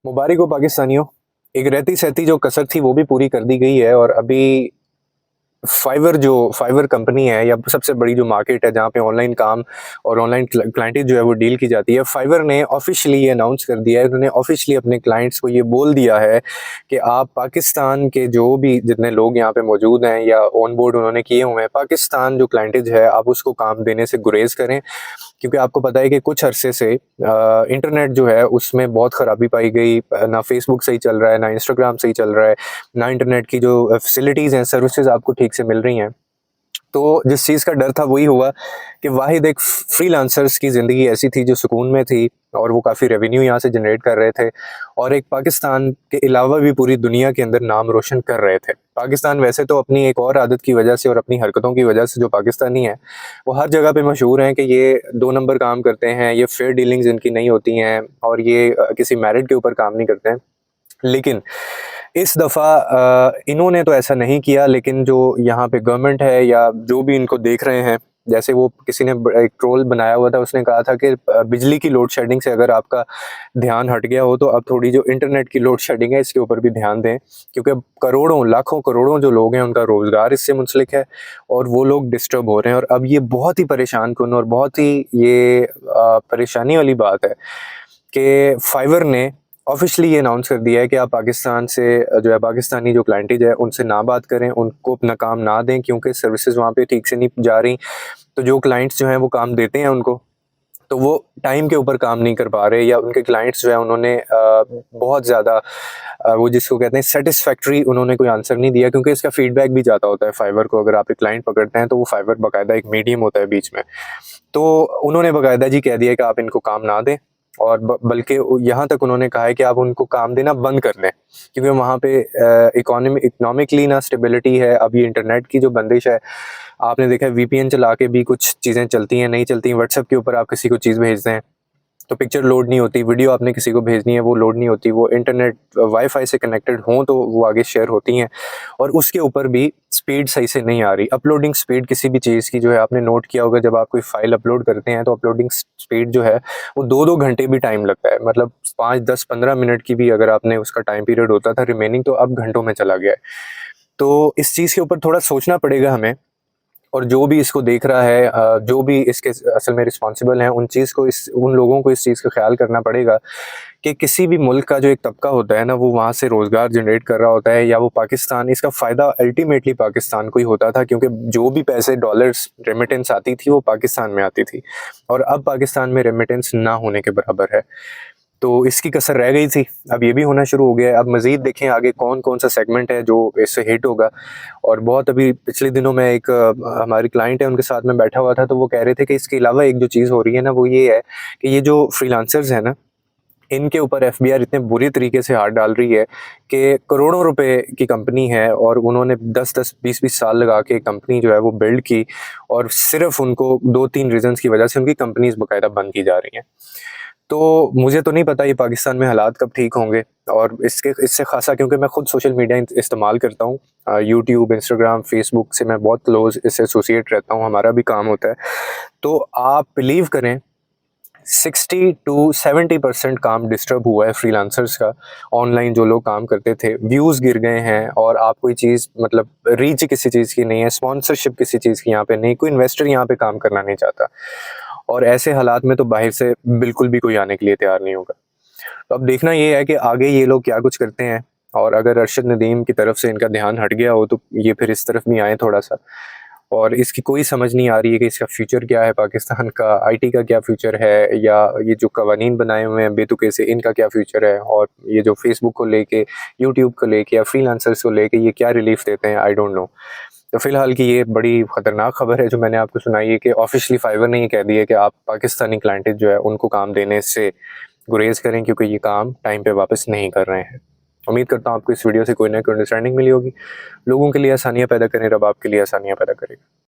मुबारक हो पाकिस्तानियों। एक रहती सहती जो कसर थी वो भी पूरी कर दी गई है और अभी फाइवर कंपनी है या सबसे बड़ी जो मार्केट है जहाँ पे ऑनलाइन काम और ऑनलाइन क्लाइंटेज जो है वो डील की जाती है, फाइवर ने ऑफिशियली ये अनाउंस कर दिया है। उन्होंने ऑफिशियली अपने क्लाइंट्स को ये बोल दिया है कि आप पाकिस्तान के जो भी जितने लोग यहाँ पे मौजूद हैं या ऑन बोर्ड उन्होंने किए हुए हैं, पाकिस्तान जो क्लाइंटेज है आप उसको काम देने से गुरेज करें। क्योंकि आपको पता है कि कुछ अरसे से इंटरनेट जो है उसमें बहुत ख़राबी पाई गई। ना फेसबुक सही चल रहा है, ना इंस्टाग्राम सही चल रहा है, ना इंटरनेट की जो फैसिलिटीज़ हैं, सर्विसेज आपको ठीक से मिल रही हैं। तो जिस चीज़ का डर था वही हुआ कि वाहिद एक फ्रीलांसर्स की ज़िंदगी ऐसी थी जो सुकून में थी और वो काफ़ी रेवेन्यू यहाँ से जनरेट कर रहे थे और एक पाकिस्तान के अलावा भी पूरी दुनिया के अंदर नाम रोशन कर रहे थे। पाकिस्तान वैसे तो अपनी एक और आदत की वजह से और अपनी हरकतों की वजह से जो पाकिस्तानी है वो हर जगह पे मशहूर हैं कि ये 2 नंबर काम करते हैं, ये फेयर डीलिंग्स इनकी नहीं होती हैं और ये किसी मेरिट के ऊपर काम नहीं करते हैं। लेकिन इस दफ़ा इन्होंने तो ऐसा नहीं किया, लेकिन जो यहाँ पे गवर्नमेंट है या जो भी इनको देख रहे हैं, जैसे वो किसी ने एक ट्रोल बनाया हुआ था, उसने कहा था कि बिजली की लोड शेडिंग से अगर आपका ध्यान हट गया हो तो अब थोड़ी जो इंटरनेट की लोड शेडिंग है इसके ऊपर भी ध्यान दें। क्योंकि अब करोड़ों लाखों करोड़ों जो लोग हैं उनका रोज़गार इससे मुंसलिक है और वो लोग डिस्टर्ब हो रहे हैं। और अब ये बहुत ही परेशान कुन और बहुत ही ये परेशानी वाली बात है कि फाइवर ने ऑफिशियली ये अनाउंस कर दिया है कि आप पाकिस्तान से जो है पाकिस्तानी जो क्लाइंटेज है उनसे ना बात करें, उनको अपना काम ना दें क्योंकि सर्विसेज वहाँ पे ठीक से नहीं जा रही। तो जो क्लाइंट्स जो हैं वो काम देते हैं उनको, तो वो टाइम के ऊपर काम नहीं कर पा रहे या उनके क्लाइंट्स जो है उन्होंने बहुत ज़्यादा वो जिसको कहते हैं सेटिस्फैक्ट्री उन्होंने कोई आंसर नहीं दिया। क्योंकि इसका फीडबैक भी जाता होता है फाइवर को। अगर आप एक क्लाइंट पकड़ते हैं तो वो फाइवर बाकायदा एक मीडियम होता है बीच में, तो उन्होंने बाकायदा जी कह दिया कि आप इनको काम ना दें और बल्कि यहाँ तक उन्होंने कहा है कि आप उनको काम देना बंद कर दें क्योंकि वहाँ पे इकोनॉमिकली ना स्टेबिलिटी है। अब ये इंटरनेट की जो बंदिश है, आपने देखा है वीपीएन चला के भी कुछ चीज़ें चलती हैं, नहीं चलती हैं। व्हाट्सएप के ऊपर आप किसी को चीज़ भेजते हैं तो पिक्चर लोड नहीं होती, वीडियो आपने किसी को भेजनी है वो लोड नहीं होती, वो इंटरनेट वाईफाई से कनेक्टेड हों तो वो आगे शेयर होती हैं। और उसके ऊपर भी स्पीड सही से नहीं आ रही। अपलोडिंग स्पीड किसी भी चीज़ की जो है, आपने नोट किया होगा जब आप कोई फाइल अपलोड करते हैं तो अपलोडिंग स्पीड जो है वो 2-2 घंटे भी टाइम लगता है। मतलब 5, 10, 15 मिनट की भी अगर आपने उसका टाइम पीरियड होता था रिमेनिंग, तो अब घंटों में चला गया है। तो इस चीज़ के ऊपर थोड़ा सोचना पड़ेगा हमें। और जो भी इसको देख रहा है, जो भी इसके असल में रिस्पॉन्सिबल हैं, उन लोगों को इस चीज़ का ख्याल करना पड़ेगा कि किसी भी मुल्क का जो एक तबका होता है ना, वो वहाँ से रोज़गार जनरेट कर रहा होता है या वो पाकिस्तान, इसका फ़ायदा अल्टीमेटली पाकिस्तान को ही होता था। क्योंकि जो भी पैसे डॉलर्स रेमिटेंस आती थी वो पाकिस्तान में आती थी और अब पाकिस्तान में रेमिटेंस ना होने के बराबर है। तो इसकी कसर रह गई थी, अब ये भी होना शुरू हो गया है। अब मज़ीद देखें आगे कौन कौन सा सेगमेंट है जो इससे हिट होगा। और बहुत अभी पिछले दिनों में एक हमारी क्लाइंट है उनके साथ में बैठा हुआ था, तो वो कह रहे थे कि इसके अलावा एक जो चीज़ हो रही है ना वो ये है कि ये जो फ्रीलांसर्स हैं ना, इनके ऊपर एफबीआर इतने बुरी तरीके से हाथ डाल रही है कि करोड़ों रुपए की कंपनी है और उन्होंने 10-10, 20-20 साल लगा के कंपनी जो है वो बिल्ड की और सिर्फ उनको 2-3 रीजंस की वजह से उनकी कंपनीज बाकायदा बंद की जा रही हैं। तो मुझे तो नहीं पता ये पाकिस्तान में हालात कब ठीक होंगे। और इससे ख़ासा क्योंकि मैं खुद सोशल मीडिया इस्तेमाल करता हूँ, यूट्यूब, इंस्टाग्राम, फेसबुक से मैं बहुत क्लोज इससे एसोसिएट रहता हूँ, हमारा भी काम होता है। तो आप बिलीव करें 60 टू 70% काम डिस्टर्ब हुआ है फ्रीलांसर्स का। ऑनलाइन जो लोग काम करते थे, व्यूज़ गिर गए हैं और आप कोई चीज़ मतलब रीच किसी चीज़ की नहीं है, स्पॉन्सरशिप किसी चीज़ की यहाँ पे नहीं, कोई इन्वेस्टर यहाँ पे काम करना नहीं चाहता। और ऐसे हालात में तो बाहर से बिल्कुल भी कोई आने के लिए तैयार नहीं होगा। तो अब देखना ये है कि आगे ये लोग क्या कुछ करते हैं और अगर अरशद नदीम की तरफ से इनका ध्यान हट गया हो तो ये फिर इस तरफ भी आए थोड़ा-सा। और इसकी कोई समझ नहीं आ रही है कि इसका फ्यूचर क्या है, पाकिस्तान का आईटी का क्या फ्यूचर है, या ये जो कवानीन बनाए हुए हैं बेतुके से इनका क्या फ्यूचर है, और ये जो फेसबुक को लेके, यूट्यूब को लेके या फ्रीलांसर्स को लेके ये क्या रिलीफ देते हैं, आई डोंट नो। तो फिलहाल की ये बड़ी ख़तरनाक खबर है जो मैंने आपको सुनाई है कि ऑफिशियली फाइवर ने ये कह दिया है कि आप पाकिस्तानी क्लाइंटेज जो है उनको काम देने से गुरेज करें क्योंकि ये काम टाइम पे वापस नहीं कर रहे हैं। उम्मीद करता हूँ आपको इस वीडियो से कोई ना कोई अंडरस्टैंडिंग मिली होगी। लोगों के लिए आसानियाँ पैदा करें, रब आपके लिए आसानियाँ पैदा करेगा।